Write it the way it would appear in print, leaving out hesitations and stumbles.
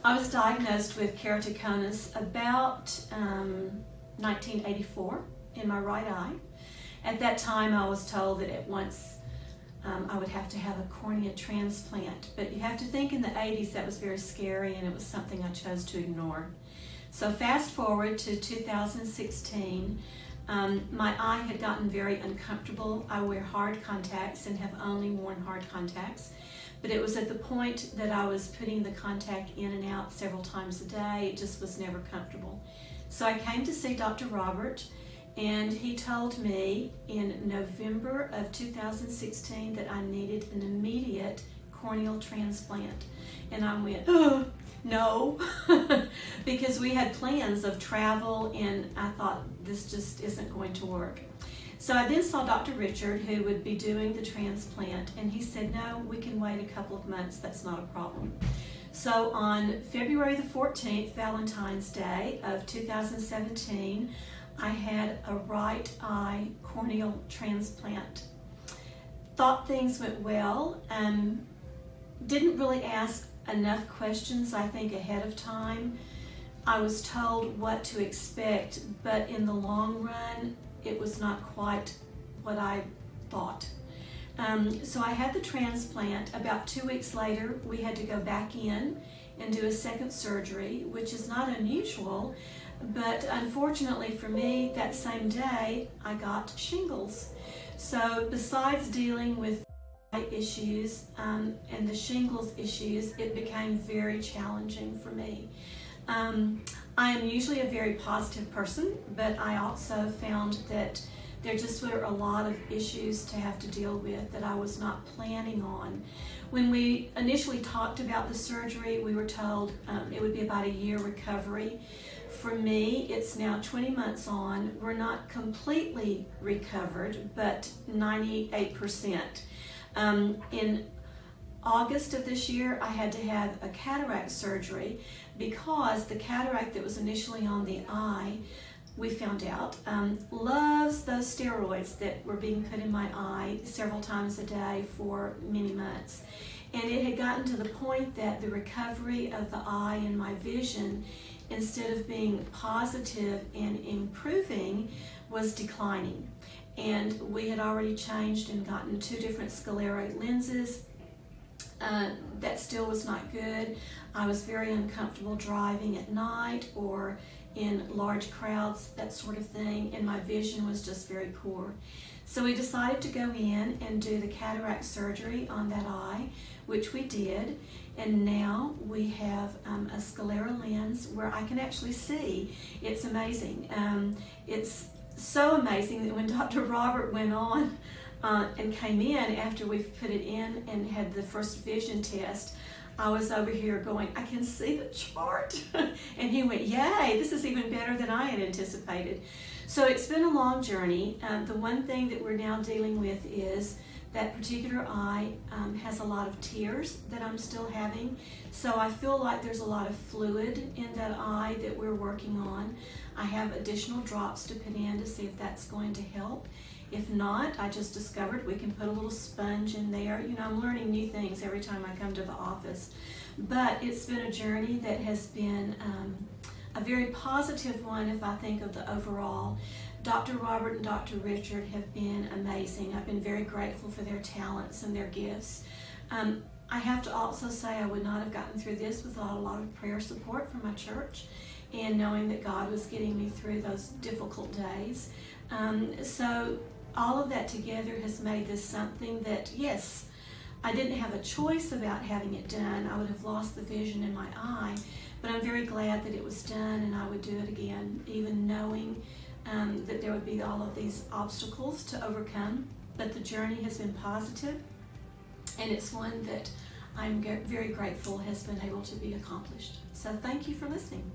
I was diagnosed with keratoconus about 1984 in my right eye. At that time, I was told that at once I would have to have a cornea transplant. But you have to think in the 80s that was very scary, and it was something I chose to ignore. So fast forward to 2016, my eye had gotten very uncomfortable. I wear hard contacts and have only worn hard contacts. But it was at the point that I was putting the contact in and out several times a day. It just was never comfortable. So I came to see Dr. Robert, and he told me in November of 2016 that I needed an immediate corneal transplant. And I went, oh, no, because we had plans of travel, and I thought this just isn't going to work. So I then saw Dr. Richard, who would be doing the transplant, and he said, no, we can wait a couple of months, that's not a problem. So on February the 14th, Valentine's Day of 2017, I had a right eye corneal transplant. Thought things went well. Didn't really ask enough questions, I think, ahead of time. I was told what to expect, but in the long run, it was not quite what I thought. So I had the transplant. About 2 weeks later, we had to go back in and do a second surgery, which is not unusual, but unfortunately for me, that same day, I got shingles. So besides dealing with eye issues and the shingles issues, it became very challenging for me. I am usually a very positive person, but I also found that there just were a lot of issues to have to deal with that I was not planning on. When we initially talked about the surgery, we were told it would be about a year recovery. For me, it's now 20 months on. We're not completely recovered, but 98%. In August of this year, I had to have a cataract surgery because the cataract that was initially on the eye, we found out, loves those steroids that were being put in my eye several times a day for many months. And it had gotten to the point that the recovery of the eye and my vision, instead of being positive and improving, was declining. And we had already changed and gotten 2 different sclerate lenses. That still was not good. I was very uncomfortable driving at night or in large crowds, that sort of thing, and my vision was just very poor. So we decided to go in and do the cataract surgery on that eye, which we did, and now we have a sclera lens where I can actually see. It's amazing. It's so amazing that when Dr. Robert went on and came in after we've put it in and had the first vision test, I was over here going, I can see the chart. And he went, yay, this is even better than I had anticipated. So it's been a long journey. The one thing that we're now dealing with is that particular eye has a lot of tears that I'm still having. So I feel like there's a lot of fluid in that eye that we're working on. I have additional drops to put in to see if that's going to help. If not, I just discovered we can put a little sponge in there. You know, I'm learning new things every time I come to the office. But it's been a journey that has been a very positive one if I think of the overall. Dr. Robert and Dr. Richard have been amazing. I've been very grateful for their talents and their gifts. I have to also say I would not have gotten through this without a lot of prayer support from my church and knowing that God was getting me through those difficult days. So all of that together has made this something that, yes, I didn't have a choice about having it done. I would have lost the vision in my eye, but I'm very glad that it was done and I would do it again, even knowing that there would be all of these obstacles to overcome. But the journey has been positive, and it's one that I'm very grateful has been able to be accomplished. So thank you for listening.